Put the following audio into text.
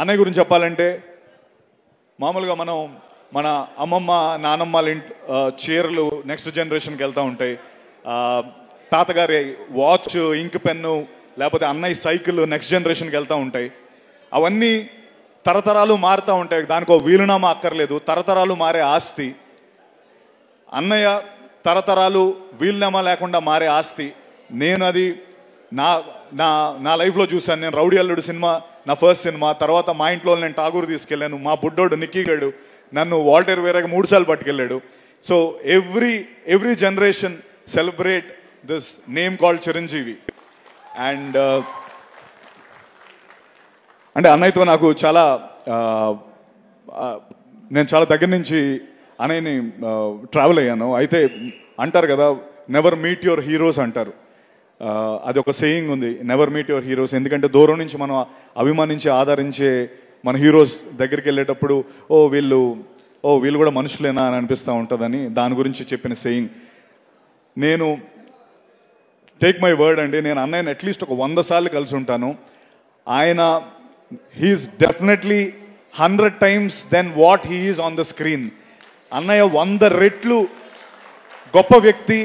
అన్నయ్య గురించి చెప్పాలంటే మామూలుగా మనం మన అమ్మమ్మ నానమ్మ చీరలు నెక్స్ట్ జనరేషన్కి వెళ్తూ ఉంటాయి. తాతగారి వాచ్ ఇంక్ పెన్ను లేకపోతే అన్నయ్య సైకిల్ నెక్స్ట్ జనరేషన్కి వెళ్తూ ఉంటాయి. అవన్నీ తరతరాలు మారుతూ ఉంటాయి. దానికో వీలునామా అక్కర్లేదు, తరతరాలు మారే ఆస్తి. అన్నయ్య తరతరాలు వీలునామా లేకుండా మారే ఆస్తి. నేను అది నా నా నా లైఫ్లో చూశాను. నేను రౌడీ అల్లుడు సినిమా నా ఫస్ట్ సినిమా. తర్వాత మా ఇంట్లో నేను ఠాగూర్ తీసుకెళ్ళాను. మా బుడ్డోడు నిక్కీగాడు నన్ను వాల్టర్ వేరేగా 3 సార్లు పట్టుకెళ్ళాడు. So every generation celebrate this name called Chiranjeevi. And అంటే అన్నయ్యతో నాకు చాలా నేను చాలా దగ్గర నుంచి అన్నయ్యని ట్రావెల్ అయ్యాను. అయితే అంటారు కదా, నెవర్ మీట్ యువర్ హీరోస్ అంటారు. అది ఒక సేయింగ్ ఉంది, నెవర్ మీట్ యువర్ హీరోస్. ఎందుకంటే దూరం నుంచి మనం అభిమానించి ఆదరించే మన హీరోస్ దగ్గరికి వెళ్ళేటప్పుడు వీళ్ళు కూడా మనుషులేనా అని అనిపిస్తూ ఉంటుందని దాని గురించి చెప్పిన సేయింగ్. నేను టేక్ మై వర్డ్ అండి, నేను అన్నయ్యని అట్లీస్ట్ ఒక 100 సార్లు కలిసి ఉంటాను. ఆయన he's definitely 100 times than what he is on the screen. అన్నయ్య 100 రెట్లు గొప్ప వ్యక్తి.